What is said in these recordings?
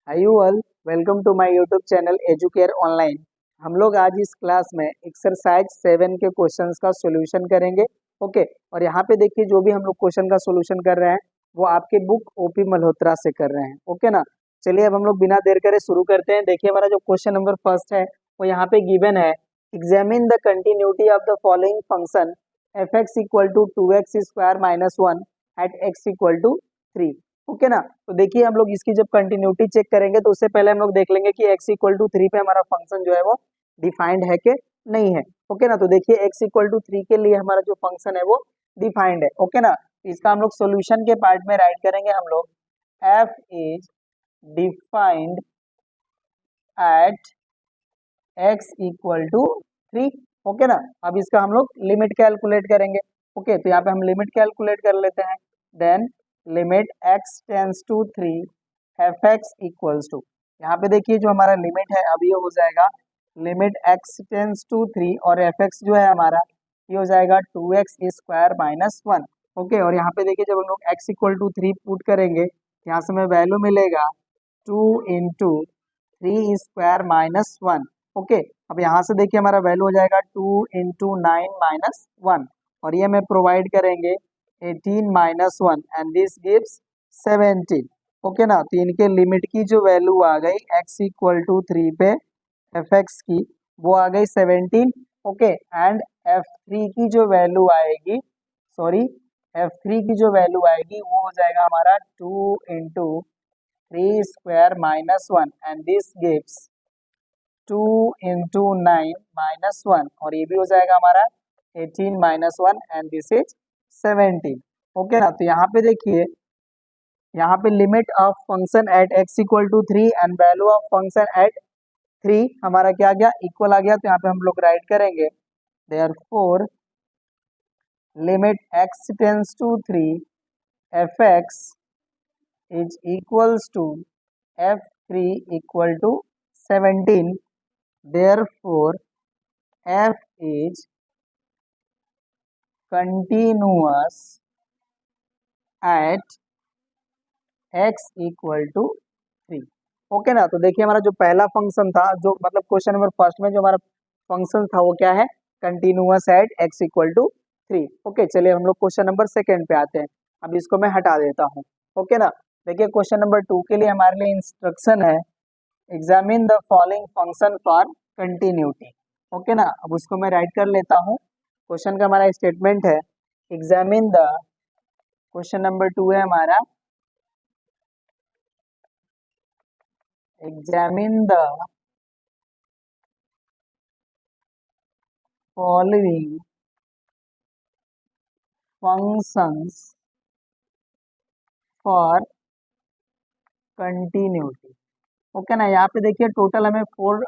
Hi all, welcome to my YouTube channel Educare online. हम लोग आज इस क्लास में एक्सरसाइज 7 के क्वेश्चंस का सॉल्यूशन करेंगे। ओके, और यहाँ पे देखिए जो भी हम लोग क्वेश्चन का सॉल्यूशन कर रहे हैं वो आपके बुक ओपी मल्होत्रा से कर रहे हैं। ओके ना, चलिए अब हम लोग बिना देर करे शुरू करते हैं। देखिए हमारा जो क्वेश्चन नंबर फर्स्ट है वो यहाँ पे गिवन है। Examine the continuity of the following function f x equal to 2x² minus 1 at x equal to 3। Okay ना, तो देखिए हम लोग इसकी जब कंटिन्यूटी चेक करेंगे तो उससे पहले हम लोग देख लेंगे कि x इक्वल टू 3 पे हमारा फंक्शन जो है वो डिफाइंड है कि नहीं है। ओके ना, तो देखिए x इक्वल टू 3 के लिए हमारा जो फंक्शन है वो डिफाइंड है। ओके ना, इसका हम लोग सॉल्यूशन के पार्ट में राइट करेंगे। हम लोग f is defined at x equal to 3। Okay ना, अब इसका हम लोग लिमिट कैलकुलेट करेंगे। ओके, तो यहाँ पे हम लिमिट कैलकुलेट कर लेते हैं। Then limit x tends to 3 f x equals to, यहाँ पे देखिए जो हमारा लिमिट है अब ये हो जाएगा लिमिट x टेंस टू 3 और एफ एक्स जो है हमारा ये हो जाएगा 2x² माइनस 1। ओके, और यहाँ पे देखिए जब हम लोग x इक्वल टू 3 पुट करेंगे यहाँ से हमें वैल्यू मिलेगा 2 इंटू 3² माइनस 1। ओके, अब यहाँ से देखिए हमारा वैल्यू हो जाएगा 2 इंटू 9 माइनस 1 और ये हमें प्रोवाइड करेंगे 18 minus 1 and this gives 17। Okay ना, तो इनके लिमिट की जो वैल्यू आ गई x इक्वल टू 3 पे एफ एक्स की वो आ गई 17। ओके, एंड f3 की जो वैल्यू आएगी, सॉरी f3 की जो वैल्यू आएगी वो हो जाएगा हमारा 2 into 3² minus 1 and this gives 2 into 9 minus 1 और ये भी हो जाएगा हमारा 18 minus 1 and this is 17। Okay ना, तो यहाँ पे देखिए यहाँ पे limit of function at x equal to 3 and value of function at 3 हमारा क्या आ गया, इक्वल आ गया। तो यहाँ पे हम लोग राइट करेंगे therefore limit x tends to 3 f x is equals to f3 equal to 17। Therefore f is continuous at x equal to 3। Okay ना, तो देखिए हमारा जो पहला फंक्शन था, जो मतलब क्वेश्चन नंबर फर्स्ट में जो हमारा फंक्शन था वो क्या है, continuous at x equal to 3। Okay, चलिए हम लोग क्वेश्चन नंबर सेकंड पे आते हैं। अब इसको मैं हटा देता हूँ। ओके ना, देखिए क्वेश्चन नंबर 2 के लिए हमारे लिए इंस्ट्रक्शन है examine the following function for continuity. Okay ना, अब उसको मैं राइट कर लेता हूँ। क्वेश्चन का हमारा स्टेटमेंट है एग्जामिन द, क्वेश्चन नंबर 2 है हमारा examine the following functions for continuity. Okay ना, यहाँ पे देखिए टोटल हमें 4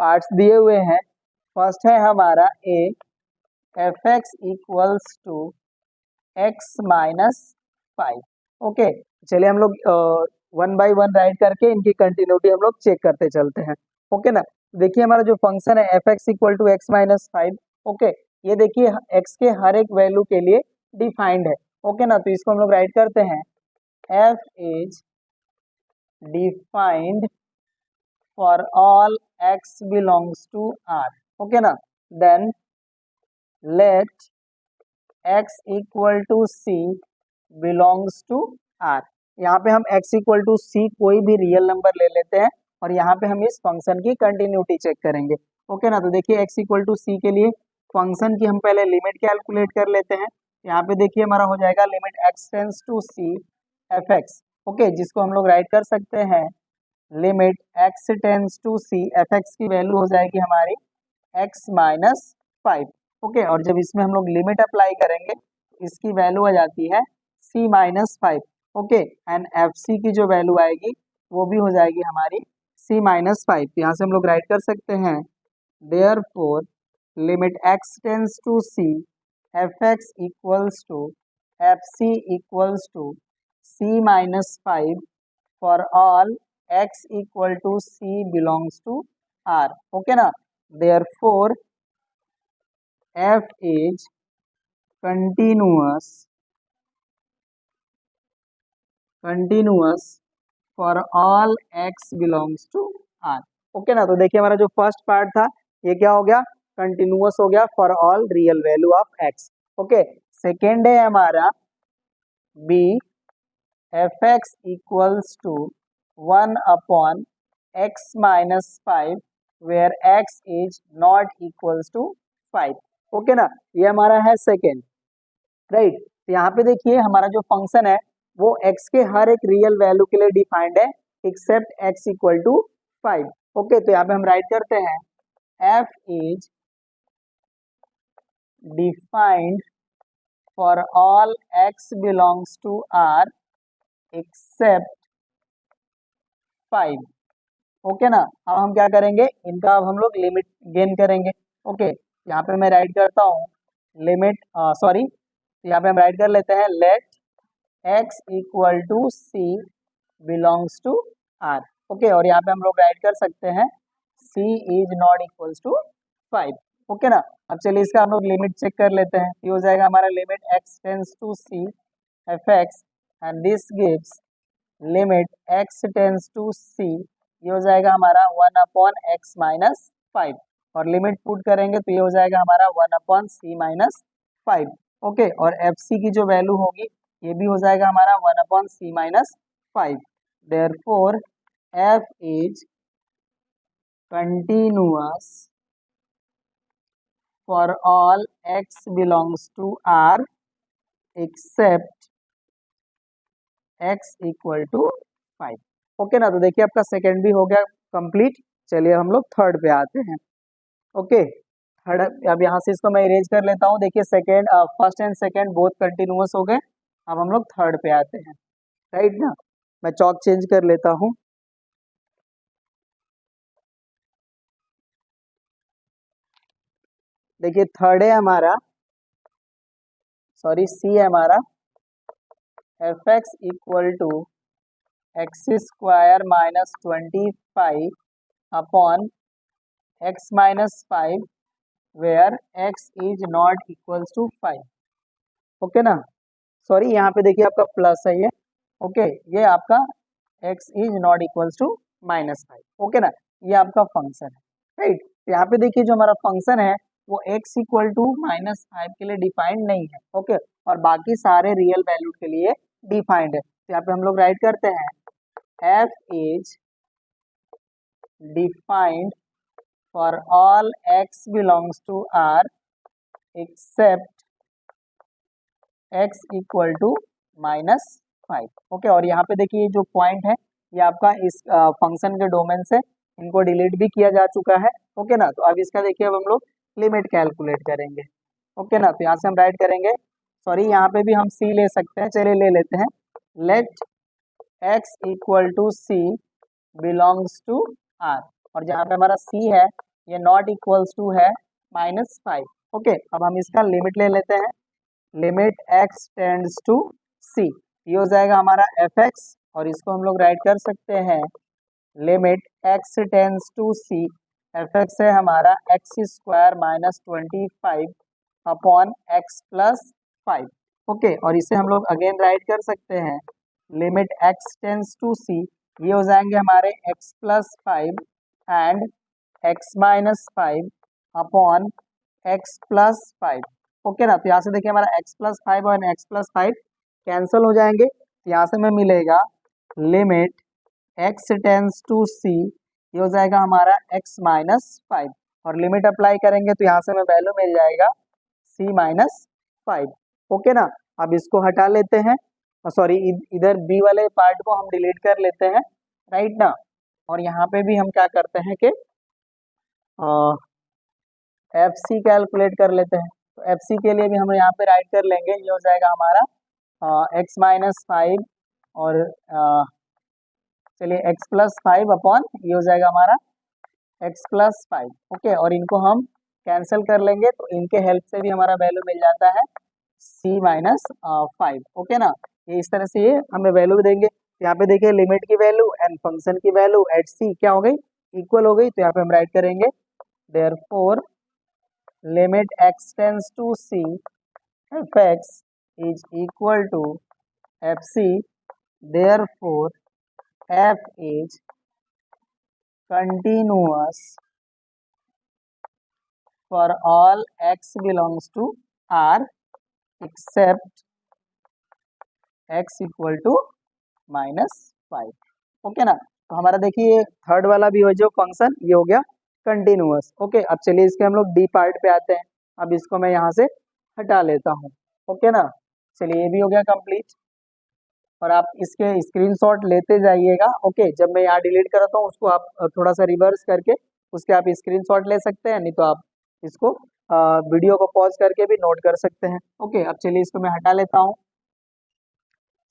पार्ट्स दिए हुए हैं। फर्स्ट है हमारा A f x equals to x minus 5। Okay, चलिए हम लोग वन बाय वन राइट करके इनकी कंटिन्यूटी हम लोग चेक करते चलते हैं। ओके ना, देखिए हमारा जो फंक्शन है f x equal to x minus 5। Okay, ये देखिए एक्स के हर एक वैल्यू के लिए डिफाइंड है। ओके ना, तो इसको हम लोग राइट करते हैं F is defined for all x belongs to r। Okay ना, then let x equal to c belongs to r। यहाँ पे हम x इक्वल टू c कोई भी रियल नंबर ले लेते हैं और यहाँ पे हम इस फंक्शन की कंटिन्यूटी चेक करेंगे। ओके ना, तो देखिए x इक्वल टू c के लिए फंक्शन की हम पहले लिमिट कैलकुलेट कर लेते हैं। यहाँ पे देखिए हमारा हो जाएगा limit x tends to c F x. Okay, जिसको हम लोग राइट कर सकते हैं limit x tends to c F x की वैल्यू हो जाएगी हमारी x माइनस 5। ओके, और जब इसमें हम लोग लिमिट अप्लाई करेंगे इसकी वैल्यू आ जाती है c minus 5। Okay, and f c की जो वैल्यू आएगी वो भी हो जाएगी हमारी c माइनस 5। यहाँ से हम लोग राइट कर सकते हैं therefore limit x tends to c F x equals to F C equals to c minus 5 for all x equal to c belongs to r। Okay ना, therefore f is continuous for all X belongs to R. Okay ना, तो देखिए हमारा जो first part था ये क्या हो गया, कंटिन्यूअस हो गया for all real value of x. Okay, second है हमारा B f x equals to 1/x-5 where x is not equals to 5। Okay ना, ये हमारा है सेकेंड, राइट। तो यहाँ पे देखिए हमारा जो फंक्शन है वो x के हर एक रियल वैल्यू के लिए डिफाइंड है except x equal to 5। Okay, तो यहाँ पे हम राइट करते हैं f is defined for all x belongs to r except 5। Okay ना, अब हम क्या करेंगे, इनका अब हम लोग लिमिट गेन करेंगे। ओके, यहाँ पे मैं राइट करता हूँ लिमिट, सॉरी, यहाँ पे हम राइट कर लेते हैं let x equal to c belongs to r। Okay, और यहाँ पे हम लोग राइट कर सकते हैं c is not equals to 5। Okay ना, अब चलिए इसका हम लोग लिमिट चेक कर लेते हैं। ये हो जाएगा हमारा limit x tends to c F x and this gives limit x tends to c, ये हो जाएगा हमारा 1/x-5, और लिमिट पुट करेंगे तो ये हो जाएगा हमारा 1/c-5। ओके, और एफ सी की जो वैल्यू होगी ये भी हो जाएगा हमारा 1/c-5। Therefore f is continuous for all x belongs to r except x equal to 5। Okay ना, तो देखिए आपका सेकेंड भी हो गया कंप्लीट। चलिए हम लोग थर्ड पे आते हैं। ओके, थर्ड, अब यहाँ से इसको मैं इरेज कर लेता हूँ। देखिए second, first and second both continuous हो गए। अब हम लोग थर्ड पे आते हैं, राइट ना। मैं चौक चेंज कर लेता हूँ। देखिए थर्ड है हमारा, सॉरी सी है हमारा, f x equal to x² - 25 upon x-5 where x is not equals to 5। Okay ना, सॉरी यहाँ पे देखिए आपका प्लस है ये। ओके, ये आपका x is not equals to -5। Okay ना, ये आपका फंक्शन है, राइट। यहाँ पे देखिए जो हमारा फंक्शन है वो x इक्वल टू -5 के लिए डिफाइंड नहीं है। ओके, और बाकी सारे रियल वैल्यू के लिए डिफाइंड है। तो यहाँ पे हम लोग राइट करते हैं f is defined for all x belongs to r except x equal to -5। Okay, और यहाँ पे देखिए जो पॉइंट है ये आपका इस फंक्शन के डोमेन से इनको डिलीट भी किया जा चुका है। ओके ना, तो अब इसका देखिए अब हम लोग लिमिट कैलकुलेट करेंगे। ओके ना, तो यहाँ से हम राइट करेंगे, सॉरी यहाँ पे भी हम c ले सकते हैं, चलिए ले लेते हैं। Let x equal to c belongs to r, और जहाँ पे हमारा c है ये नॉट इक्वल्स टू है -5। ओके, अब हम इसका लिमिट ले लेते हैं। Limit x tends to c, ये हो जाएगा हमारा एफ एक्स, और इसको हम लोग राइट कर सकते हैं limit x tends to c, F x है हमारा x² - 25 अपॉन x+5। ओके, और इसे हम लोग अगेन राइट कर सकते हैं limit x tends to c, ये हो जाएंगे हमारे x+5 and x-5 upon x+5। Okay ना, तो यहाँ से देखिए हमारा x+5 और x+5 कैंसिल हो जाएंगे, तो यहाँ से हमें मिलेगा limit x tends to c, ये हो जाएगा हमारा x-5, और लिमिट अप्लाई करेंगे तो यहाँ से हमें वैल्यू मिल जाएगा c-5। ओके ना, अब इसको हटा लेते हैं, सॉरी इधर b वाले पार्ट को हम डिलीट कर लेते हैं, राइट ना। और यहाँ पे भी हम क्या करते हैं कि एफ सी कैलकुलेट कर लेते हैं। तो एफ सी के लिए भी हम यहाँ पे राइट कर लेंगे, ये हो जाएगा हमारा x-5 और चलिए x+5 अपॉन ये हो जाएगा हमारा x+5। ओके, और इनको हम कैंसिल कर लेंगे तो इनके हेल्प से भी हमारा वैल्यू मिल जाता है c-5। ओके ना, ये इस तरह से ये हमें वैल्यू देंगे। यहाँ पे देखिए लिमिट की वैल्यू एंड फंक्शन की वैल्यू एट c क्या हो गई, इक्वल हो गई। तो यहाँ पे हम राइट करेंगे therefore limit x tends to c F x is equal to F c, therefore f is continuous for all x belongs to R except x equal to -5। Okay ना। तो हमारा देखिए थर्ड वाला भी हो जो फंक्शन ये हो गया कंटिन्यूअस। ओके, अब चलिए इसके हम लोग डी पार्ट पे आते हैं। अब इसको मैं यहाँ से हटा लेता हूँ। ओके ना, चलिए ये भी हो गया कंप्लीट। और आप इसके स्क्रीनशॉट लेते जाइएगा। ओके, जब मैं यहाँ डिलीट करता हूँ उसको आप थोड़ा सा रिवर्स करके उसके आप स्क्रीनशॉट ले सकते हैं, नहीं तो आप इसको वीडियो को पॉज करके भी नोट कर सकते हैं। ओके, अब चलिए इसको मैं हटा लेता हूँ।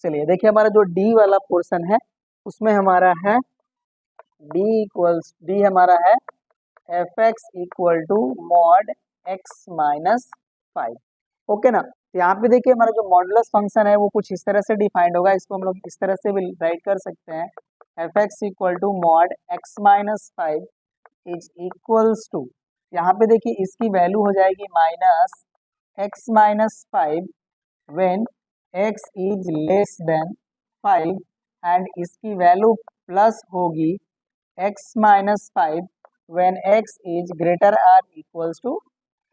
चलिए देखिए हमारा जो डी वाला पोर्शन है उसमें हमारा है डी हमारा है f x equal to mod x -5। Okay ना। तो यहाँ पे देखिए हमारा जो मॉडुलस फंक्शन है वो कुछ इस तरह से डिफाइंड होगा। इसको हम लोग इस तरह से भी राइट कर सकते हैं, f x equal to mod x -5 is equals to, यहाँ पे देखिए इसकी वैल्यू हो जाएगी -x-5 when x is less than 5 and इसकी वैल्यू प्लस होगी x-5 when x is greater or equals to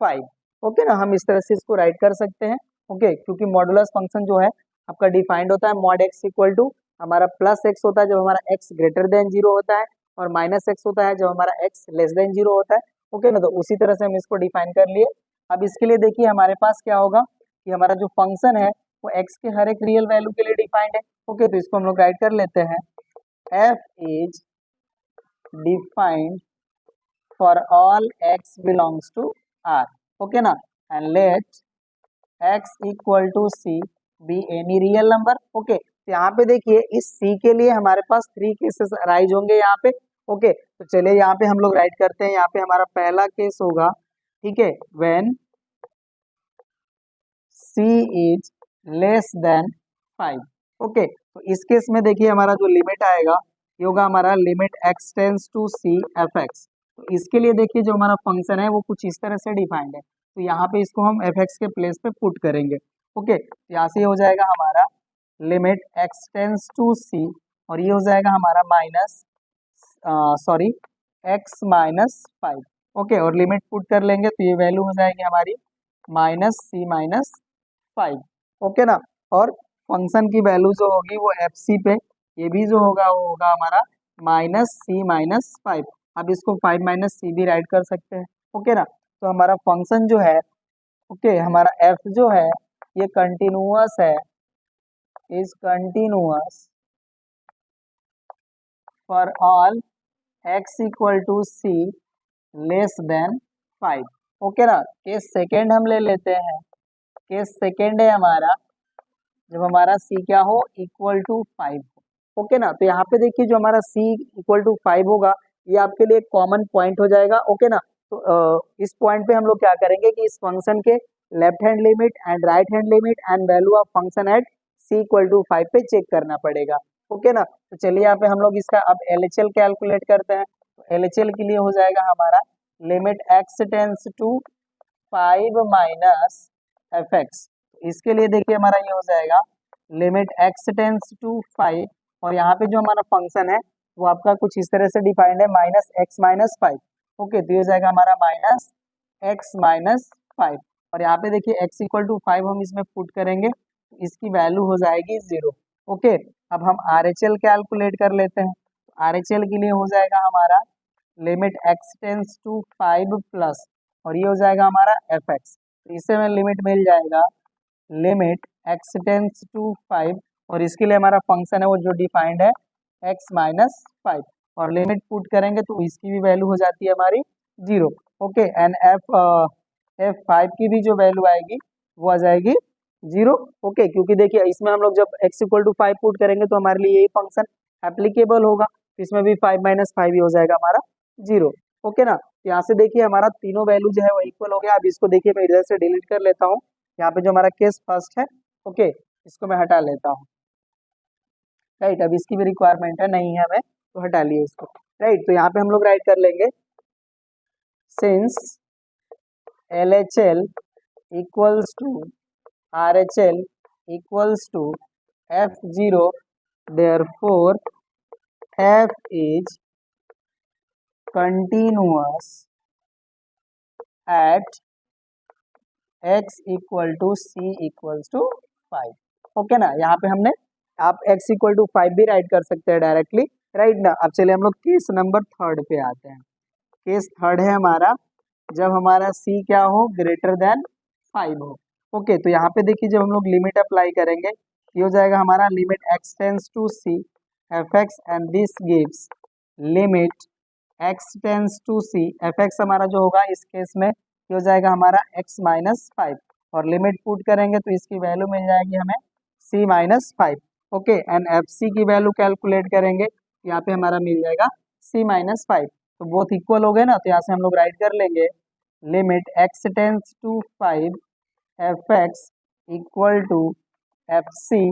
5। Okay ना, हम इस तरह से इसको राइट कर सकते हैं। ओके, क्योंकि मॉडुलस फंक्शन जो है आपका डिफाइंड होता है मॉड x इक्वल टू हमारा प्लस x होता है जब हमारा x ग्रेटर देन 0 होता है, और माइनस x होता है जब हमारा x लेस देन 0 होता है। ओके ना, तो उसी तरह से हम इसको डिफाइन कर लिए। अब इसके लिए देखिए हमारे पास क्या होगा कि हमारा जो फंक्शन है वो x के हर एक रियल वैल्यू के लिए डिफाइंड है। ओके, तो इसको हम लोग राइट कर लेते हैं, f is defined for all x belongs to R। Okay ना, and let x equal to c be any real number. Okay, तो यहाँ पे देखिए इस c के लिए हमारे पास 3 केसेस अराइज होंगे यहाँ पे। ओके, तो चलिए यहाँ पे हम लोग राइट करते हैं। यहाँ पे हमारा पहला केस होगा, ठीक है, when c is less than 5। Okay, तो इस केस में देखिए हमारा जो लिमिट आएगा ये होगा हमारा limit x tends to c F x. तो इसके लिए देखिए जो हमारा फंक्शन है वो कुछ इस तरह से डिफाइंड है, तो यहाँ पे इसको हम एफ एक्स के प्लेस पे पुट करेंगे। ओके, यहाँ से हो जाएगा हमारा limit x tends to c और ये हो जाएगा हमारा x-5। ओके, और लिमिट पुट कर लेंगे तो ये वैल्यू हो जाएगी हमारी -c-5। ओके ना, और फंक्शन की वैल्यू जो होगी वो एफ सी पे, ये भी जो होगा वो होगा हमारा -c-5। अब इसको 5 - c भी राइट कर सकते हैं। ओके ना, तो हमारा फंक्शन जो है, ओके, हमारा f जो है ये कंटिन्यूअस है, is continuous for all x equal to c less than 5। Okay ना, केस सेकेंड हम ले लेते हैं। केस सेकेंड है हमारा जब हमारा c क्या हो, इक्वल टू 5 हो। ओके ना, तो यहाँ पे देखिए जो हमारा c इक्वल टू 5 होगा ये आपके लिए कॉमन पॉइंट हो जाएगा। ओके ना, तो इस पॉइंट पे हम लोग क्या करेंगे कि इस फंक्शन के left hand limit and right hand limit and value of function at c equal to 5 पे चेक करना पड़ेगा। ओके ना, तो चलिए यहाँ पे हम लोग इसका अब LHL कैलकुलेट करते हैं। तो LHL के लिए हो जाएगा हमारा limit x tends to 5 minus f x. इसके लिए देखिए हमारा ये हो जाएगा लिमिट x टेंस टू 5 और यहाँ पे जो हमारा फंक्शन है वो आपका कुछ इस तरह से डिफाइंड है -x-5। ओके, तो ये हो जाएगा हमारा -x-5 और यहाँ पे देखिए x इक्वल टू 5 हम इसमें पुट करेंगे तो इसकी वैल्यू हो जाएगी 0। ओके, अब हम RHL कैलकुलेट कर लेते हैं। RHL के लिए हो जाएगा हमारा limit x tends to 5 plus और ये हो जाएगा हमारा एफ एक्स। तो इससे हमें लिमिट मिल जाएगा लिमिट x टेंस टू 5 और इसके लिए हमारा फंक्शन है वो जो डिफाइंड है x-5 और लिमिट पुट करेंगे तो इसकी भी वैल्यू हो जाती है हमारी 0। ओके, एंड f5 की भी जो वैल्यू आएगी वो आ जाएगी 0। ओके, क्योंकि देखिए इसमें हम लोग जब x इक्वल टू 5 पुट करेंगे तो हमारे लिए यही फंक्शन एप्लीकेबल होगा, तो इसमें भी 5 - 5 ही हो जाएगा हमारा 0। ओके ना, यहाँ से देखिए हमारा तीनों वैल्यू जो है वो इक्वल हो गया। अब इसको देखिए मैं इधर से डिलीट कर लेता हूँ। यहाँ पे जो हमारा केस फर्स्ट है, ओके, इसको मैं हटा लेता हूँ। राइट, अब इसकी भी रिक्वायरमेंट है नहीं है हमें, तो हटा लिए इसको। राइट, तो यहाँ पे हम लोग राइट कर लेंगे since LHL equals to RHL equals to F0 therefore f is continuous at x equal to c equals to 5। Okay ना, यहाँ पे हमने आप x इक्वल टू 5 भी राइट कर सकते हैं डायरेक्टली, राइट ना। अब चलिए हम लोग केस नंबर थर्ड पे आते हैं। केस थर्ड है हमारा जब हमारा c क्या हो, ग्रेटर देन 5 हो। ओके, तो यहाँ पे देखिए जब हम लोग लिमिट अप्लाई करेंगे, ये हो जाएगा हमारा limit x tends to c F x and this gives limit x tends to c F x हमारा जो होगा इस केस में ये हो जाएगा हमारा x माइनस 5, और लिमिट पुट करेंगे तो इसकी वैल्यू मिल जाएगी हमें c minus 5। Okay, and f c की वैल्यू कैलकुलेट करेंगे, यहाँ पे हमारा मिल जाएगा c माइनस 5। तो बोथ इक्वल हो गए ना, तो यहाँ से हम लोग राइट कर लेंगे limit x tends to 5 f x equal to F c.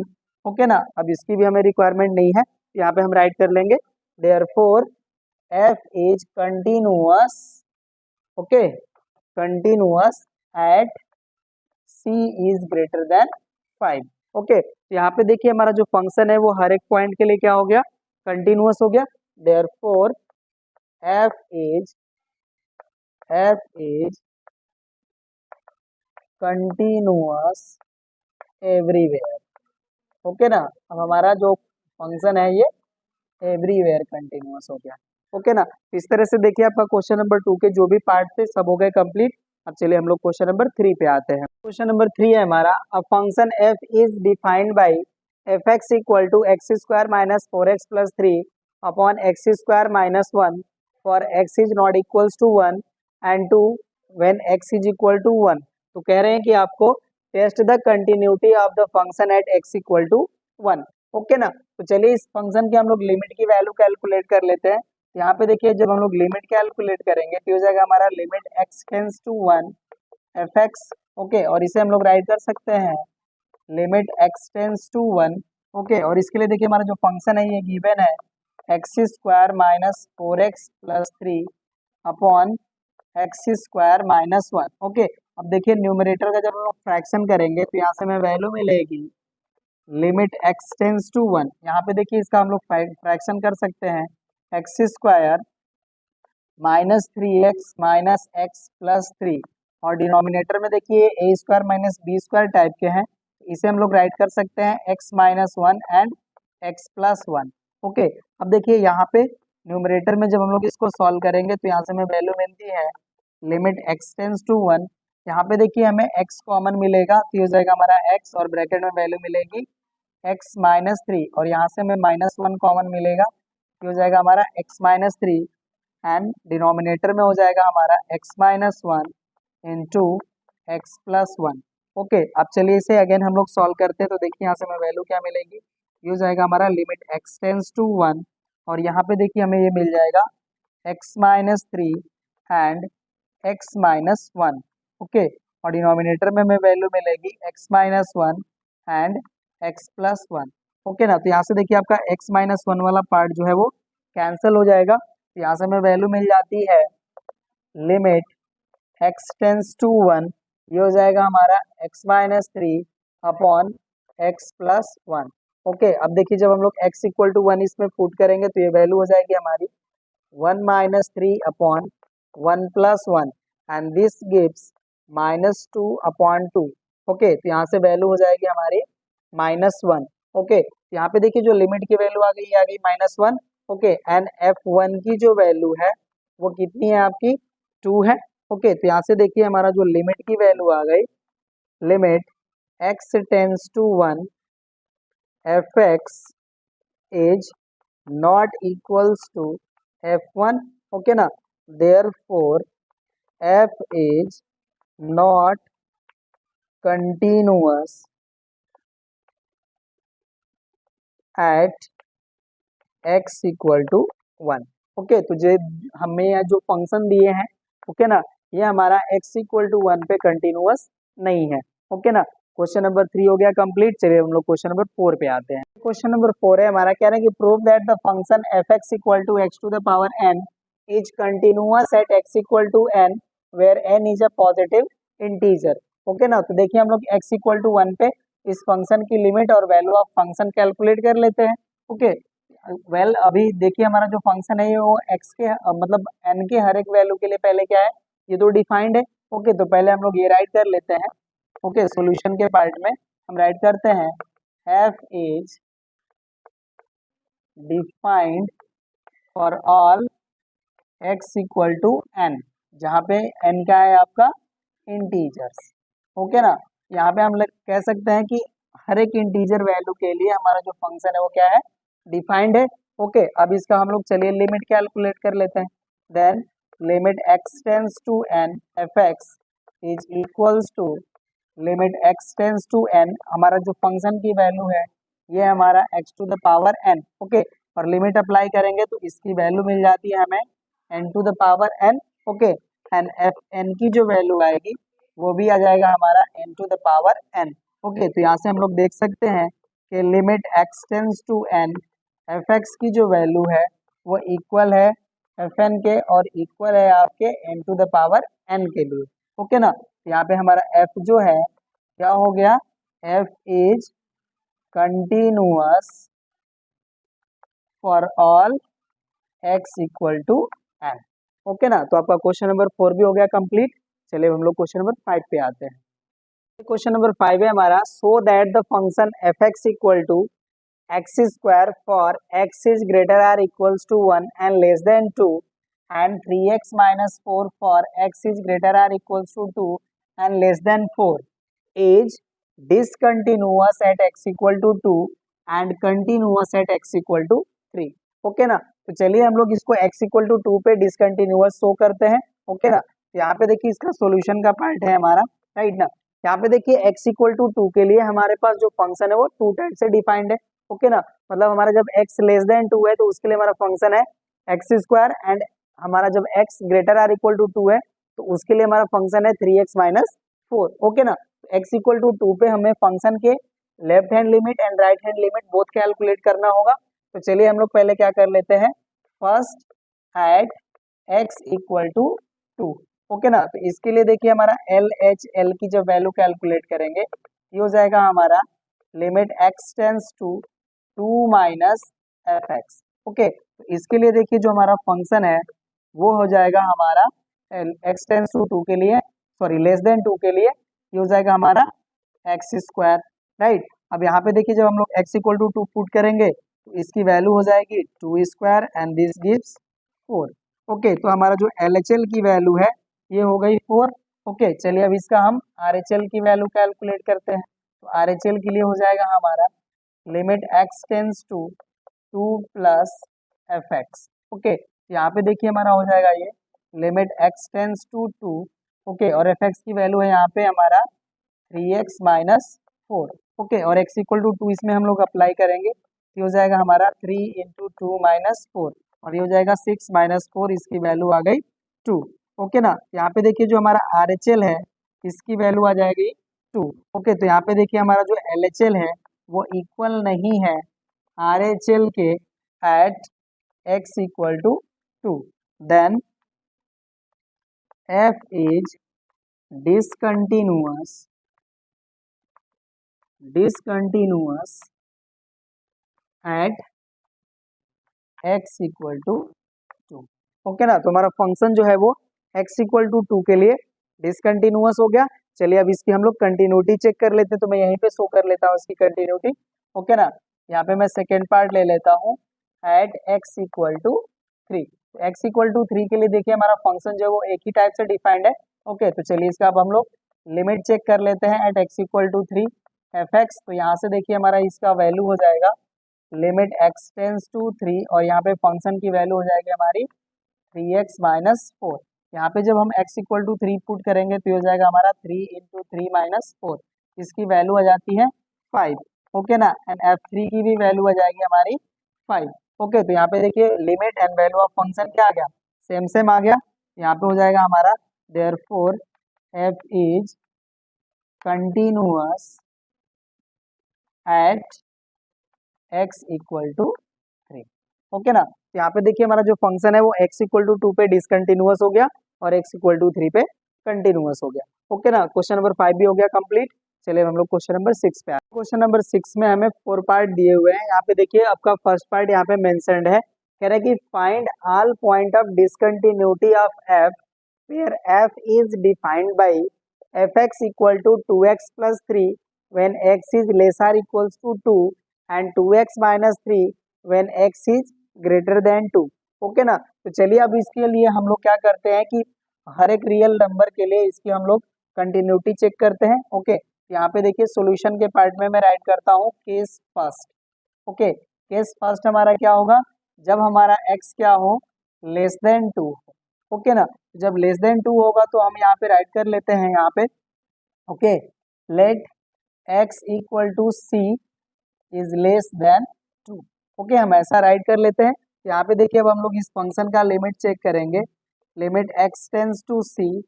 Okay ना, अब इसकी भी हमें रिक्वायरमेंट नहीं है, यहाँ पे हम राइट कर लेंगे therefore f is continuous, okay, continuous at c is greater then 5। Okay, तो यहाँ पे देखिए हमारा जो फंक्शन है वो हर एक पॉइंट के लिए क्या हो गया, कंटिन्यूअस हो गया। Therefore f is continuous everywhere. Okay ना, अब हमारा जो फंक्शन है ये एवरीवेयर कंटिन्यूअस हो गया। ओके ना, इस तरह से देखिए आपका क्वेश्चन नंबर 2 के जो भी पार्ट थे सब हो गए कंप्लीट। अब चलिए हम लोग क्वेश्चन नंबर 3 पे आते हैं। क्वेश्चन नंबर 3 है हमारा, a function f is defined by f x equal to x square minus 4x plus 3 upon x square minus 1 for x is not equals to 1 and 2 when x is equal to 1। तो कह रहे हैं कि आपको test the continuity of the function at x equal to 1। Okay ना, तो चलिए इस फंक्शन की हम लोग लिमिट की वैल्यू कैलकुलेट कर लेते हैं। यहाँ पे देखिए जब हम लोग लिमिट कैलकुलेट करेंगे तो हो जाएगा हमारा limit x tends to 1 F x. Okay, और इसे हम लोग राइट कर सकते हैं limit x tends to 1। Okay, और इसके लिए देखिए हमारा जो फंक्शन है ये गिवन है x square minus 4x plus 3 upon x square minus 1। Okay, अब देखिए न्यूमरेटर का जब हम लोग फ्रैक्शन करेंगे तो यहाँ से हमें वैल्यू मिलेगी लिमिट x टेंस टू 1। यहाँ पे देखिए इसका हम लोग फ्रैक्शन कर सकते हैं X square minus 3x minus X plus 3, और डिनोमिनेटर में देखिए A square minus B square type के हैं, इसे हम लोग राइट कर सकते हैं x minus 1 and x plus 1। Okay, अब देखिए यहाँ पे न्यूमरेटर में जब हम लोग इसको सॉल्व करेंगे तो यहाँ से हमें वैल्यू मिलती है लिमिट x टेंस टू 1। यहाँ पे देखिए हमें x कॉमन मिलेगा तो हो जाएगा हमारा x, और ब्रैकेट में वैल्यू मिलेगी x माइनस 3, और यहाँ से हमें माइनस 1 कॉमन मिलेगा तो हो जाएगा हमारा x माइनस 3 एंड डिनोमिनेटर में हो जाएगा हमारा x minus 1 into x plus 1। Okay, अब चलिए इसे अगेन हम लोग सॉल्व करते हैं तो देखिए यहाँ से हमें वैल्यू क्या मिलेगी, ये हो जाएगा हमारा लिमिट x टेंस टू 1, और यहाँ पे देखिए हमें ये मिल जाएगा x minus 3 and x minus 1। Okay, और डिनोमिनेटर में हमें वैल्यू मिलेगी x minus 1 and x plus 1। Okay ना, तो यहाँ से देखिए आपका x माइनस 1 वाला पार्ट जो है वो कैंसिल हो जाएगा, तो यहाँ से हमें वैल्यू मिल जाती है लिमिट x टेंस टू 1, ये हो जाएगा हमारा x minus 3 upon x plus 1। Okay, अब देखिए जब हम लोग x इक्वल टू 1 इसमें पुट करेंगे तो ये वैल्यू हो जाएगी हमारी 1 minus 3 upon 1 plus 1 and this gives minus 2 upon 2। Okay, तो यहाँ से वैल्यू हो जाएगी हमारी माइनस 1। ओके, यहाँ पे देखिए जो लिमिट की वैल्यू आ गई माइनस 1। ओके, एंड f1 की जो वैल्यू है वो कितनी है आपकी 2 है। ओके, तो यहाँ से देखिए हमारा जो लिमिट की वैल्यू आ गई limit x tends to 1 F x is not equals to f1। Okay ना, therefore f is not continuous at x equal to 1। Okay, तो जो हमें यहाँ जो फंक्शन दिए हैं, ओके ना, ये हमारा x इक्वल टू 1 पे कंटिन्यूअस नहीं है। ओके ना, क्वेश्चन नंबर 3 हो गया कंप्लीट। चलिए हम लोग क्वेश्चन नंबर 4 पे आते हैं। क्वेश्चन नंबर 4 है हमारा, कह रहे हैं कि prove that the function f x equal to x to the power n is continuous at x equal to n where n is a positive integer. Okay ना, तो देखिए हम लोग x इक्वल टू 1 पे इस फंक्शन की limit और value of function calculate कर लेते हैं। ओके, वेल अभी देखिए हमारा जो फंक्शन है ये वो x के मतलब n के हर एक वैल्यू के लिए पहले क्या है, ये तो डिफाइंड है। ओके, तो पहले हम लोग ये राइट कर लेते हैं। ओके, सॉल्यूशन के पार्ट में हम राइट करते हैं f is defined for all x equal to n, जहाँ पे n का है आपका इंटीजर्स। ओके ना, यहाँ पे हम लोग कह सकते हैं कि हर एक इंटीजर वैल्यू के लिए हमारा जो फंक्शन है वो क्या है, डिफाइंड है। ओके, अब इसका हम लोग चलिए लिमिट कैलकुलेट कर लेते हैं। Then limit x tends to n f x is equals to limit x tends to n, हमारा जो फंक्शन की वैल्यू है ये हमारा x to the power n। Okay, और लिमिट अप्लाई करेंगे तो इसकी वैल्यू मिल जाती है हमें n to the power n। Okay, and f n की जो वैल्यू आएगी वो भी आ जाएगा हमारा n to the power n। Okay, तो यहाँ से हम लोग देख सकते हैं कि limit x tends to n f x की जो वैल्यू है वो इक्वल है एफ एन के और इक्वल है आपके n to the power n के लिए। ओके ना, यहाँ पे हमारा f जो है क्या हो गया, f is continuous for all x equal to n। Okay ना, तो आपका क्वेश्चन नंबर 4 भी हो गया कंप्लीट। चलिए हम लोग क्वेश्चन नंबर 5 पे आते हैं। क्वेश्चन नंबर 5 है हमारा, show that the function f x equal to x square for x is greater or equals to 1 and less than 2 and 3x minus 4 for x is greater or equals to 2 and less than 4 is discontinuous at x equal to 2 and continuous at x equal to 3। Okay ना, तो चलिए हम लोग इसको x equal to 2 पे discontinuous show करते हैं। Okay ना, तो यहाँ पे देखिए इसका सॉल्यूशन का पार्ट है हमारा, राइट ना। यहाँ पे देखिए x इक्वल टू 2 के लिए हमारे पास जो फंक्शन है वो टू टाइप से डिफाइंड है। ओके ना, मतलब हमारा जब x लेस देन 2 है तो उसके लिए हमारा फंक्शन है एक्स स्क्वायर, एंड हमारा जब x greater or equal to 2 है तो उसके लिए हमारा फंक्शन है 3x माइनस 4। ओके ना, x इक्वल टू 2 पे हमें फंक्शन के left hand limit and right hand limit both calculate करना होगा। तो चलिए हम लोग पहले क्या कर लेते हैं, first at x equal to 2। Okay ना, तो इसके लिए देखिए हमारा LHL की जब वैल्यू कैलकुलेट करेंगे ये हो जाएगा हमारा limit x tends to 2 minus f x. Okay, तो इसके लिए देखिए जो हमारा फंक्शन है वो हो जाएगा हमारा x टेंस टू 2 के लिए, सॉरी लेस देन 2 के लिए ये हो जाएगा हमारा एक्स स्क्वायर, राइट। अब यहाँ पे देखिए जब हम लोग x इक्वल टू 2 पुट करेंगे तो इसकी वैल्यू हो जाएगी 2 square and this gives 4। Okay, तो हमारा जो LHL की वैल्यू है ये हो गई 4। ओके, चलिए अब इसका हम RHL की वैल्यू कैलकुलेट करते हैं। तो RHL के लिए हो जाएगा हमारा limit x tends to 2 plus f x. Okay, यहाँ पे देखिए हमारा हो जाएगा ये limit x tends to 2। Okay, और एफ एक्स की वैल्यू है यहाँ पे हमारा 3x माइनस 4। ओके, और x इक्वल टू 2 इसमें हम लोग अप्लाई करेंगे, ये हो जाएगा हमारा 3 इंटू 2 माइनस 4 और ये हो जाएगा 6 माइनस 4, इसकी वैल्यू आ गई 2। ओके ना, यहाँ पे देखिए जो हमारा RHL है इसकी वैल्यू आ जाएगी 2। ओके, तो यहाँ पे देखिए हमारा जो LHL है वो इक्वल नहीं है RHL के at x equal to 2। Then f is discontinuous at x equal to 2। Okay ना, तो हमारा फंक्शन जो है वो x इक्वल टू 2 के लिए डिसकंटिन्यूअस हो गया। चलिए अब इसकी हम लोग कंटिन्यूटी चेक कर लेते हैं, तो मैं यहीं पे शो कर लेता हूँ इसकी कंटिन्यूटी। ओके ना, यहाँ पे मैं सेकेंड पार्ट ले लेता हूँ at x equal to 3। x equal to 3 के लिए देखिए हमारा फंक्शन जो है वो एक ही टाइप से डिफाइंड है। ओके, तो चलिए इसका अब हम लोग लिमिट चेक कर लेते हैं at x equal to 3 f x. तो यहाँ से देखिए हमारा इसका वैल्यू हो जाएगा लिमिट x टेंस टू 3 और यहाँ पे फंक्शन की वैल्यू हो जाएगी हमारी 3x माइनस 4। यहाँ पे जब हम x इक्वल टू 3 पुट करेंगे तो ये हो जाएगा हमारा 3 इंटू 3 माइनस 4, इसकी वैल्यू आ जाती है 5। ओके ना, एंड f3 की भी वैल्यू आ जाएगी हमारी 5। ओके, तो यहाँ पे देखिए limit and value of function क्या आ गया, सेम सेम आ गया। यहाँ पे हो जाएगा हमारा therefore f is continuous at x equal to 3। Okay ना, यहाँ पे देखिए हमारा जो फंक्शन है वो x इक्वल टू 2 पे डिसकंटिन्यूअस हो गया और x इक्वल टू 3 पे कंटिन्यूअस हो गया। ओके ना, क्वेश्चन नंबर 5 भी हो गया कंप्लीट। चलिए हम लोग क्वेश्चन नंबर 6 पे आए। क्वेश्चन नंबर 6 में हमें 4 पार्ट दिए हुए हैं। यहाँ पे देखिए आपका फर्स्ट पार्ट यहाँ पे मेंशन्ड है, कह रहा है कि find all point of discontinuity of f where f is defined by f x equal to 2x+3 when x is lesser equals to 2 and 2x-3 when x is greater than 2। Okay ना, तो चलिए अब इसके लिए हम लोग क्या करते हैं कि हर एक रियल नंबर के लिए इसकी हम लोग कंटिन्यूटी चेक करते हैं। ओके, यहाँ पे देखिए सॉल्यूशन के पार्ट में मैं राइट करता हूँ case first. Okay, case first हमारा क्या होगा, जब हमारा x क्या हो, लेस देन 2। ओके ना, जब लेस देन 2 होगा तो हम यहाँ पे राइट कर लेते हैं यहाँ पे। Okay, let x equal to c is less than 2। Okay, हम ऐसा राइट कर लेते हैं। यहाँ पे देखिए अब हम लोग इस फंक्शन का लिमिट चेक करेंगे, limit x tends to c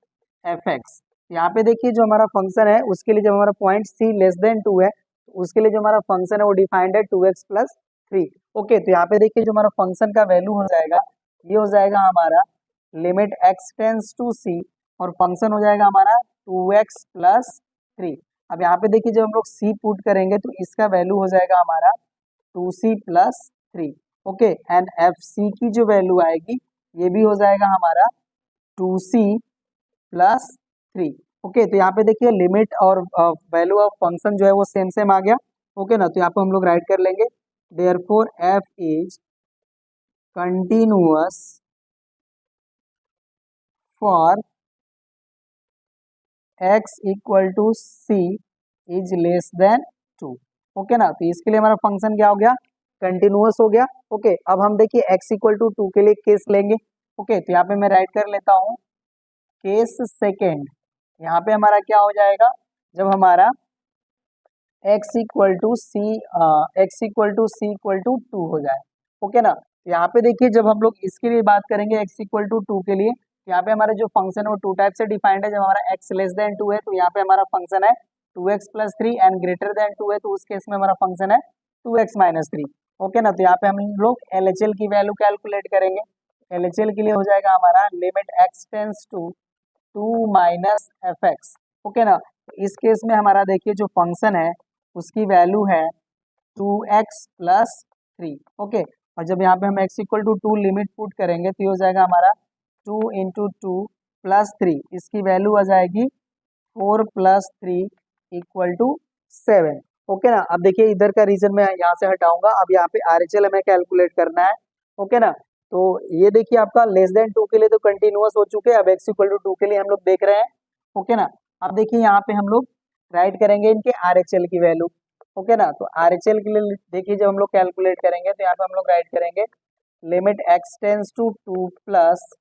f x. यहाँ पे देखिए जो हमारा फंक्शन है उसके लिए जब हमारा पॉइंट c लेस देन 2 है तो उसके लिए जो हमारा फंक्शन है वो डिफाइंड है 2x+3। ओके, तो यहाँ पे देखिए जो हमारा फंक्शन का वैल्यू हो जाएगा ये हो जाएगा हमारा limit x tends to c और फंक्शन हो जाएगा हमारा 2x+3। अब यहाँ पे देखिए जब हम लोग c पुट करेंगे तो इसका वैल्यू हो जाएगा हमारा 2c+3। Okay, and f c की जो वैल्यू आएगी ये भी हो जाएगा हमारा 2c+3। ओके, तो यहाँ पे देखिए लिमिट और वैल्यू ऑफ फंक्शन जो है वो सेम सेम आ गया। ओके ना, तो यहाँ पे हम लोग राइट कर लेंगे therefore f is continuous for x equal to c is less than 2। Okay ना, तो इसके लिए हमारा फंक्शन क्या हो गया, कंटिन्यूअस हो गया। ओके, अब हम देखिए x इक्वल टू 2 के लिए केस लेंगे। ओके, तो यहाँ पे मैं राइट कर लेता हूँ केस सेकेंड। यहाँ पे हमारा क्या हो जाएगा, जब हमारा x equal to c equal to 2 हो जाए। ओके ना, यहाँ पे देखिए जब हम लोग इसके लिए बात करेंगे x इक्वल टू 2 के लिए, यहाँ पे हमारे जो फंक्शन है वो 2 टाइप से डिफाइंड है। जब हमारा x लेस देन 2 है तो यहाँ पे हमारा फंक्शन है 2x+3 एंड ग्रेटर देन 2 है तो उस केस में हमारा फंक्शन है 2x-3। ओके ना, तो यहाँ पे हम लोग LHL की वैल्यू कैलकुलेट करेंगे। LHL के लिए हो जाएगा हमारा limit x tends to 2 minus f x. Okay ना, इस केस में हमारा देखिए जो फंक्शन है उसकी वैल्यू है 2x+3। ओके, और जब यहाँ पे हम x equal to 2 limit put करेंगे तो ये हो जाएगा हमारा 2 इंटू 2+3, इसकी वैल्यू आ जाएगी 4+3 इक्वल टू 7। ओके ना, अब देखिए इधर का रीजन मैं यहाँ से हटाऊंगा, अब यहाँ पे RHL हमें कैलकुलेट करना है। ओके ना, तो ये देखिए आपका लेस देन 2 के लिए तो कंटिन्यूअस हो चुके हैं, अब x इक्वल टू 2 के लिए हम लोग देख रहे हैं। ओके ना, अब देखिए यहाँ पे हम लोग राइट करेंगे इनके RHL की वैल्यू। ओके ना, तो RHL के लिए देखिए जब हम लोग कैलकुलेट करेंगे तो यहाँ पे हम लोग राइट करेंगे limit x tends to 2 plus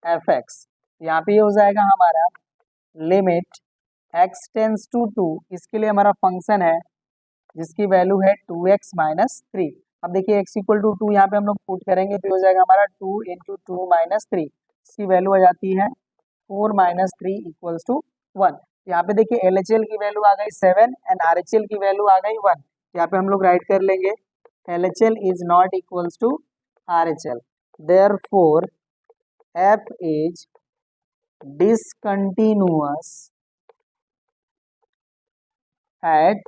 f x. यहाँ पे ये हो जाएगा हमारा लिमिट x टेंस टू 2, इसके लिए हमारा फंक्शन है जिसकी वैल्यू है 2x-3। अब देखिए x इक्वल टू 2 यहाँ पे हम लोग पुट करेंगे तो हो जाएगा हमारा 2 इंटू 2-3, इसकी वैल्यू आ जाती है 4-3 इक्वल्स टू 1। यहाँ पे देखिए LHL की वैल्यू आ गई 7 एंड RHL की वैल्यू आ गई 1। यहाँ पे हम लोग राइट कर लेंगे LHL is not equals to RHL, therefore F is discontinuous at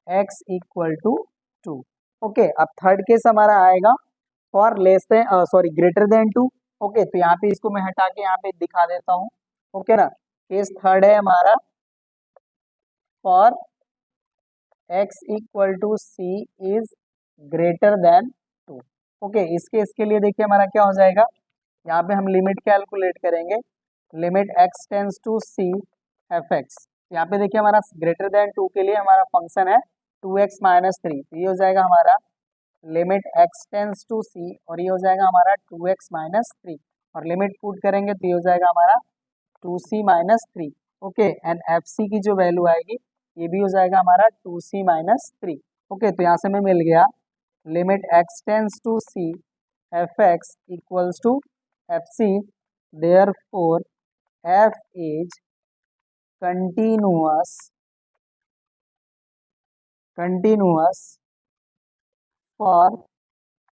x equal to 2। Okay, अब थर्ड केस हमारा आएगा for less than greater than 2। Okay, तो यहाँ पे इसको मैं हटा के यहाँ पे दिखा देता हूँ। ओके ना, केस थर्ड है हमारा for x equal to c is greater than 2। Okay, इस केस के लिए देखिए हमारा क्या हो जाएगा, यहाँ पे हम लिमिट कैलकुलेट करेंगे, limit x tends to c f x. यहाँ पे देखिए हमारा ग्रेटर देन 2 के लिए हमारा फंक्शन है 2x-3, तो ये हो जाएगा हमारा limit x tends to c और ये हो जाएगा हमारा 2x-3 और लिमिट पुट करेंगे तो ये हो जाएगा हमारा 2c-3। Okay, and f c की जो वैल्यू आएगी ये भी हो जाएगा हमारा 2c-3। ओके, तो यहाँ से हमें मिल गया limit x tends to c F x equals to F c, therefore f is continuous for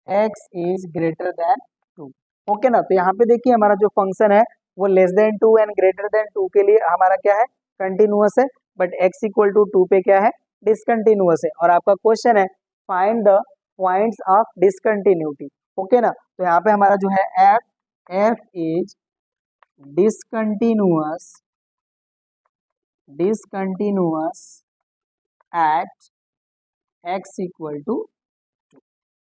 x is greater than 2। Okay ना, तो यहाँ पे देखिए हमारा जो फंक्शन है वो less than 2 and greater than 2 के लिए हमारा क्या है, कंटिन्यूअस है। बट x इक्वल टू 2 पे क्या है, डिसकंटिन्यूअस है। और आपका क्वेश्चन है find the points of discontinuity, okay ना। तो यहाँ पे हमारा जो है f is discontinuous at x equal to,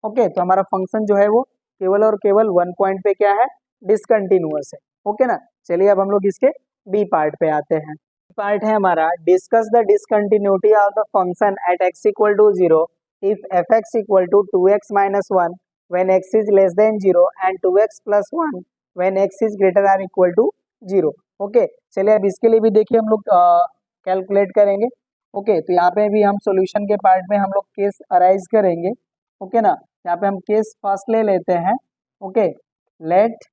okay. तो हमारा फंक्शन जो है वो केवल और केवल वन पॉइंट पे क्या है, डिसकंटिन्यूअस है, ओके ना। चलिए अब हम लोग इसके बी पार्ट पे आते हैं। पार्ट है हमारा discuss the discontinuity of the function at x equal to 0 if f(x) equal to 2x minus 1 when x is less than 0 and 2x plus 1 when x is greater or equal to 0, okay. चलिए अब इसके लिए भी देखिए हम लोग calculate करेंगे, okay. तो यहाँ पे भी हम सॉल्यूशन के पार्ट में हम लोग केस अराइज करेंगे, ओके ना। यहाँ पे हम केस फर्स्ट ले लेते हैं, okay. Let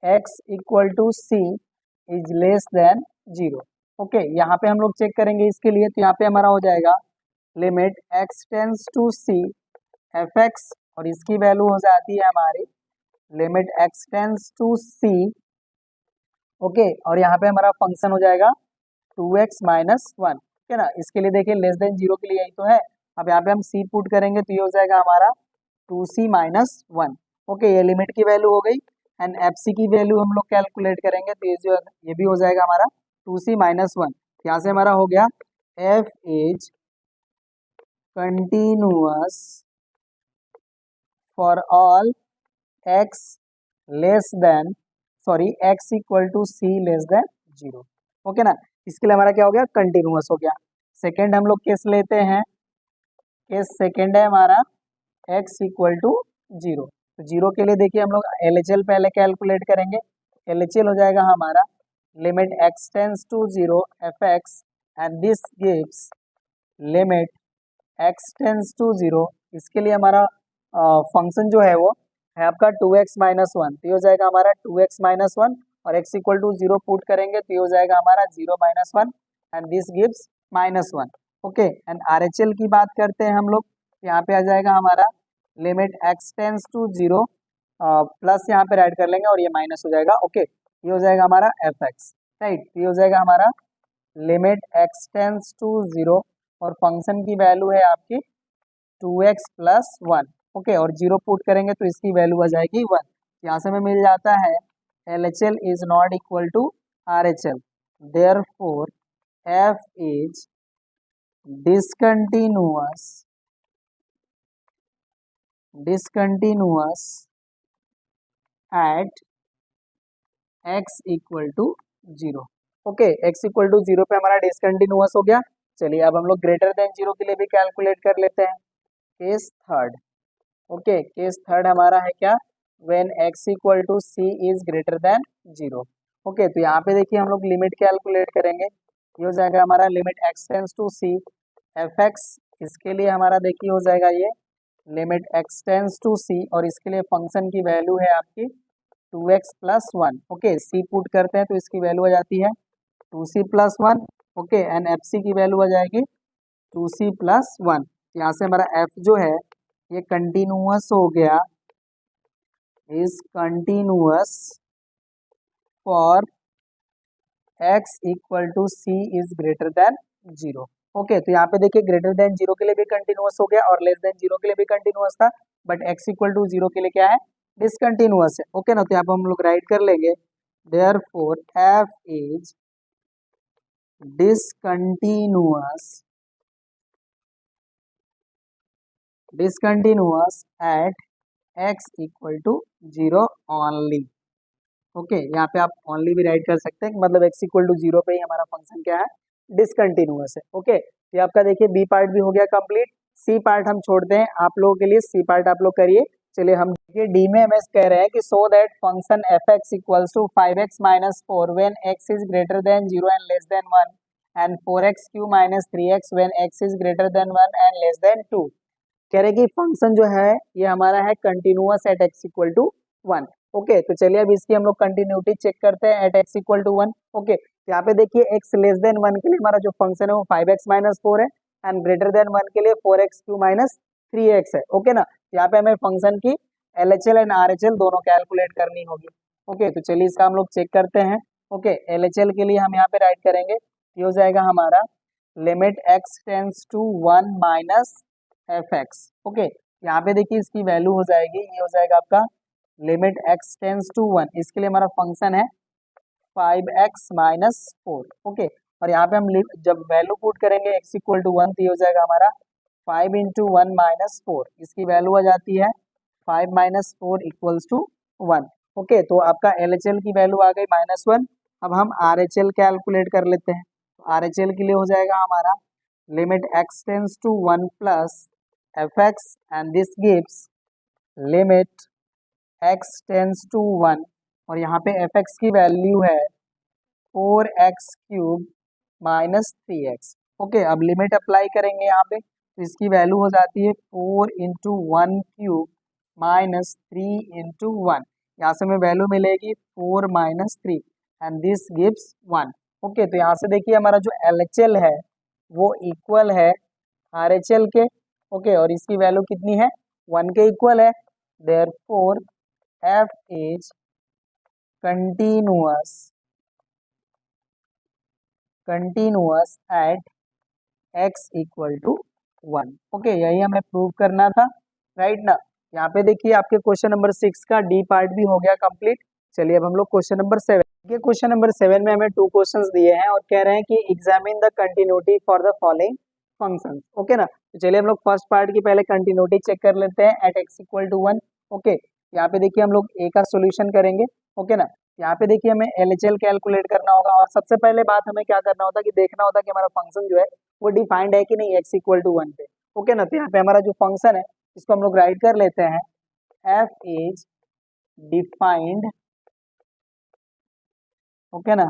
x equal to c is less than 0, okay. यहाँ पे हम लोग चेक करेंगे इसके लिए। तो यहाँ पे हमारा हो जाएगा limit x tends to c f(x) और इसकी वैल्यू हो जाती है हमारी limit x tends to c, okay. और यहाँ पे हमारा फंक्शन हो जाएगा 2x माइनस 1, ठीक है ना। इसके लिए देखिए लेस देन 0 के लिए यही तो है। अब यहाँ पे हम c पुट करेंगे तो ये हो जाएगा हमारा 2c माइनस 1, ओके। ये लिमिट की वैल्यू हो गई। एंड fc की वैल्यू हम लोग कैलकुलेट करेंगे तो ये भी हो जाएगा हमारा 2c माइनस 1। यहाँ से हमारा हो गया f is continuous for all x less than x equal to c less than 0, okay ना। इसके लिए हमारा क्या हो गया, कंटिन्यूअस हो गया। सेकेंड हम लोग केस लेते हैं, केस सेकेंड है हमारा x इक्वल टू 0। तो 0 के लिए देखिए हम लोग LHL पहले कैलकुलेट करेंगे। LHL हो जाएगा हमारा limit x tends to 0 f(x) and this gives limit x tends to 0। इसके लिए हमारा फंक्शन जो है वो है आपका 2x माइनस 1, तो ये हो जाएगा हमारा 2x माइनस 1 और x इक्वल टू 0 पुट करेंगे तो ये हो जाएगा हमारा 0 minus 1 and this gives minus 1, okay. And RHL की बात करते हैं हम लोग। यहाँ पे आ जाएगा हमारा limit x tends to 0 plus यहाँ पे ऐड कर लेंगे और ये माइनस हो जाएगा, ओके। ये हो जाएगा हमारा f(x), राइट। ये हो जाएगा हमारा लिमिट x टेंस टू 0 और फंक्शन की वैल्यू है आपकी 2x प्लस 1, ओके। और 0 पुट करेंगे तो इसकी वैल्यू आ जाएगी 1। यहाँ से हमें मिल जाता है LHL is not equal to RHL, therefore f is discontinuous at x equal to 0, okay. x equal to 0 पे हमारा डिसकंटिन्यूअस हो गया। चलिए अब हम लोग ग्रेटर देन 0 के लिए भी कैलकुलेट कर लेते हैं। Case third, okay. Case third हमारा है क्या, when x equal to c is greater than 0, okay. तो यहाँ पे देखिए हम लोग लिमिट कैलकुलेट करेंगे। ये हो जाएगा हमारा limit x tends to c f(x), इसके लिए हमारा देखिए हो जाएगा ये limit x tends to c और इसके लिए फंक्शन की वैल्यू है आपकी 2x plus 1, okay. c put करते हैं तो इसकी वैल्यू आ जाती है 2c plus 1, okay. And fc की वैल्यू आ जाएगी 2c प्लस 1। यहाँ से हमारा f जो है ये कंटिन्यूअस हो गया, is continuous for x equal to c is greater than 0, okay. तो यहाँ पे देखिए ग्रेटर देन 0 के लिए भी कंटिन्यूअस हो गया और लेस देन 0 के लिए भी कंटिन्यूअस था, बट x इक्वल टू 0 के लिए क्या है, डिसकंटिन्यूअस है, ओके ना। तो यहाँ पे हम लोग राइट कर लेंगे therefore f is discontinuous at x equal to 0 only, okay. यहाँ पे आप ओनली भी राइट कर सकते हैं, मतलब x इक्वल टू 0 पे ही हमारा फंक्शन क्या है, डिसकंटिन्यूअस है, ओके। ये आपका देखिए बी पार्ट भी हो गया कंप्लीट। सी पार्ट हम छोड़ते हैं आप लोगों के लिए, सी पार्ट आप लोग करिए। चलिए हम देखिए डी में हमें कह रहे हैं कि so that function f(x) equals to 5x minus 4 when x is greater than 0 and less than 1 and 4x³ minus 3x when x is greater than 1 and less than 2। कह रहे कि फंक्शन जो है ये हमारा है continuous at x equal to 1, okay. तो चलिए अब इसकी हम लोग कंटिन्यूटी चेक करते हैं at x equal to 1, okay. तो यहाँ पे देखिए x लेस देन 1 के लिए हमारा जो फंक्शन है वो 5x माइनस 4 है एंड ग्रेटर देन 1 के लिए 4x³ माइनस 3x है, ओके ना। यहाँ पे हमें फंक्शन की LHL एंड RHL दोनों कैलकुलेट करनी होगी, ओके। तो चलिए इसका हम लोग चेक करते हैं, ओके। LHL के लिए हम यहाँ पे राइट करेंगे, ये हो जाएगा हमारा limit x tends to 1 minus f x. Okay, यहाँ पे देखिए इसकी वैल्यू हो जाएगी, ये हो जाएगा आपका लिमिट x टेंस टू 1, इसके लिए हमारा फंक्शन है 5x माइनस 4। ओके, और यहाँ पे हम जब वैल्यू पुट करेंगे x इक्वल टू 1 तो ये हो जाएगा हमारा 5 इंटू 1 माइनस 4, इसकी वैल्यू आ जाती है 5 माइनस 4 इक्वल्स टू 1। ओके, तो आपका LHL की वैल्यू आ गई -1। अब हम RHL कैलकुलेट कर लेते हैं। तो RHL के लिए हो जाएगा हमारा limit x tends to 1 plus f x and this gives limit x tends to 1, और यहाँ पे एफ एक्स की वैल्यू है 4x cube minus 3x। Okay, अब लिमिट अप्लाई करेंगे यहाँ पे, तो इसकी वैल्यू हो जाती है 4 इंटू 1 क्यूब माइनस 3 इंटू 1। यहाँ से हमें वैल्यू मिलेगी 4 minus 3 and this gives 1। Okay, तो यहाँ से देखिए हमारा जो LHL है वो इक्वल है RHL के। ओके, और इसकी वैल्यू कितनी है, 1 के इक्वल है। Therefore F is continuous at x equal to 1। Okay, यही हमें प्रूव करना था, राइट ना। यहाँ पे देखिए आपके क्वेश्चन नंबर 6 का डी पार्ट भी हो गया कंप्लीट। चलिए अब हम लोग क्वेश्चन नंबर 7 के क्वेश्चन नंबर 7 में हमें 2 क्वेश्चंस दिए हैं और कह रहे हैं कि examine the continuity for the following functions. Okay ना, तो चलिए हम लोग फर्स्ट पार्ट की पहले कंटिन्यूटी चेक कर लेते हैं at x equal to 1। Okay, यहाँ पे देखिए हम लोग a का सोल्यूशन करेंगे। ओके ना, यहाँ पे देखिए हमें LHL कैलकुलेट करना होगा, और सबसे पहले बात हमें क्या करना होता है कि देखना होता है कि हमारा फंक्शन जो है वो डिफाइंड है कि नहीं x इक्वल टू 1 पे। ओके ना, तो यहाँ पे हमारा जो फंक्शन है इसको हम लोग राइट कर लेते हैं, f इज डिफाइंड, ओके ना,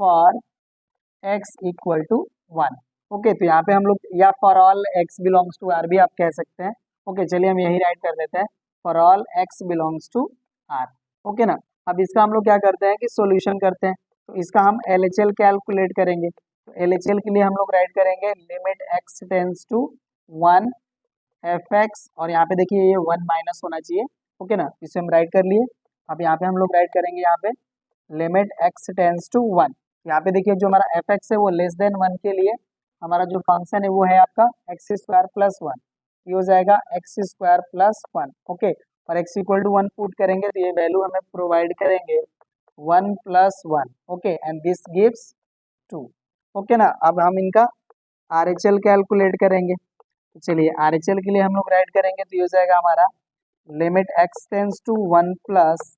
for x equal to 1। Okay, तो यहाँ पे हम लोग, या for all x belongs to r भी आप कह सकते हैं। ओके, चलिए हम यही राइट कर देते हैं, for all x belongs to r। Okay ना, अब इसका हम लोग क्या करते हैं कि सॉल्यूशन करते हैं, तो इसका हम LHL कैलकुलेट करेंगे। तो LHL के लिए हम लोग राइट करेंगे limit x tends to 1 F x, और यहाँ पे देखिए ये 1 माइनस होना चाहिए। ओके ना, इसे हम राइट कर लिए। अब यहाँ पे हम लोग राइट करेंगे यहाँ पे लिमिट x टेंस टू 1। यहाँ पे देखिए जो हमारा एफ एक्स है वो लेस देन 1 के लिए हमारा जो फंक्शन है वो है आपका एक्स स्क्वायर प्लस 1, ये हो जाएगा एक्स स्क्वायर प्लस 1। ओके, और x इक्वल टू 1 पुट करेंगे तो ये वैल्यू हमें प्रोवाइड करेंगे 1 plus 1। Okay, and this gives 2। Okay ना, अब हम इनका RHL कैलकुलेट करेंगे। तो चलिए RHL के लिए हम लोग राइट करेंगे, तो ये हो जाएगा हमारा limit x tends to 1 plus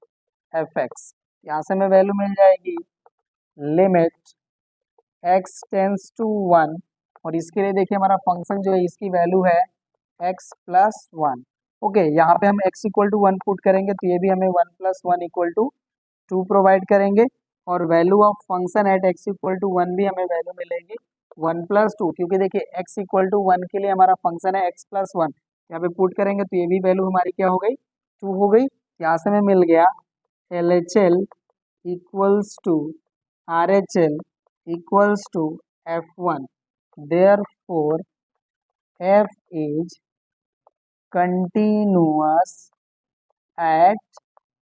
f x. यहाँ से हमें वैल्यू मिल जाएगी लिमिट x टेंस टू 1, और इसके लिए देखिए हमारा फंक्शन जो है इसकी वैल्यू है x प्लस 1। ओके, यहाँ पे हम x इक्वल टू 1 पुट करेंगे तो ये भी हमें 1 प्लस 1 इक्वल टू 2 प्रोवाइड करेंगे, और value of function at x equal to 1 भी हमें वैल्यू मिलेगी 1 प्लस 2, क्योंकि देखिए x इक्वल टू 1 के लिए हमारा फंक्शन है x प्लस 1, यहाँ पे पुट करेंगे तो ये भी वैल्यू हमारी क्या हो गई, 2 हो गई। यहाँ से हमें मिल गया LHL equals to RHL equals to F1। Therefore F is continuous at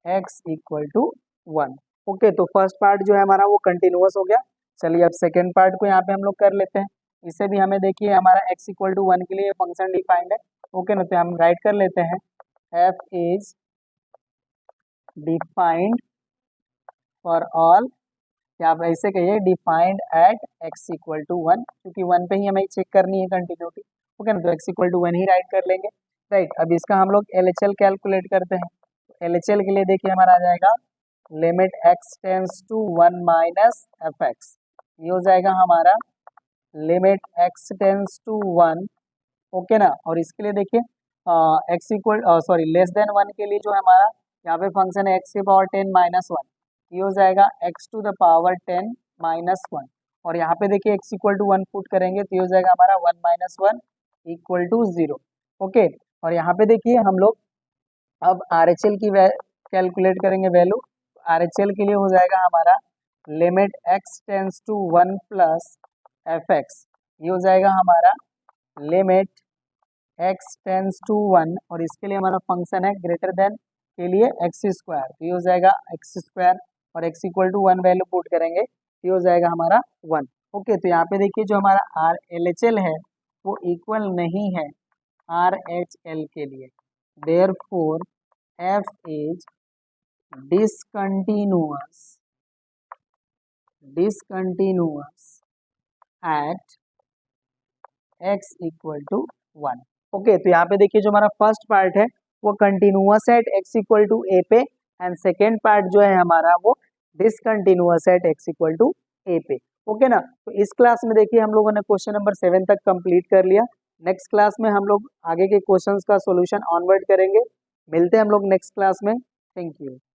x equal to 1। Okay, तो फर्स्ट पार्ट जो है हमारा वो कंटिन्यूअस हो गया। चलिए अब सेकेंड पार्ट को यहाँ पे हम लोग कर लेते हैं। इसे भी हमें देखिए हमारा x इक्वल टू 1 के लिए फंक्शन डिफाइंड है। ओके ना, तो हम राइट कर लेते हैं f is defined for all, या आप ऐसे कहिए defined at x equal to 1, क्योंकि 1 पे ही हमें चेक करनी है कंटिन्यूटी। ओके ना, तो x इक्वल टू 1 ही राइट कर लेंगे। राइट, अब इसका हम लोग LHL कैलकुलेट करते हैं। LHL के लिए देखिए हमारा आ जाएगा limit x tends to 1 minus f x, ये हो जाएगा हमारा limit x tends to 1। Okay ना, और इसके लिए देखिए x इक्वल लेस देन 1 के लिए जो है हमारा यहाँ पे फंक्शन है x की पावर 10 माइनस 1, ये हो जाएगा x to the power 10 minus 1, और यहाँ पे देखिए x इक्वल टू 1 पुट करेंगे तो ये हो जाएगा हमारा 1 माइनस 1 इक्वल टू 0। ओके, और यहाँ पे देखिए हम लोग अब RHL की कैलकुलेट करेंगे वैल्यू। RHL के लिए हो जाएगा हमारा limit x tends to 1 plus f x, ये हो जाएगा हमारा लिमिट x टेंस टू 1, और इसके लिए हमारा फंक्शन है ग्रेटर देन के लिए एक्स स्क्वायर, तो ये हो जाएगा एक्स स्क्वायर, और x equal to 1 value put करेंगे, ये हो जाएगा हमारा 1। ओके, तो यहाँ पे देखिए जो हमारा आर एल एच एल है वो इक्वल नहीं है आर एच एल के लिए, therefore f is discontinuous at x equal to 1। Okay, तो यहाँ पे देखिए जो हमारा फर्स्ट पार्ट है वो continuous at x equal to A पे, एंड सेकेंड पार्ट जो है हमारा वो discontinuous at x equal to A पे। ओके ना, तो इस क्लास में देखिए हम लोगों ने क्वेश्चन नंबर 7 तक कंप्लीट कर लिया। नेक्स्ट क्लास में हम लोग आगे के क्वेश्चंस का सॉल्यूशन ऑनवर्ड करेंगे। मिलते हैं हम लोग नेक्स्ट क्लास में। Thank you.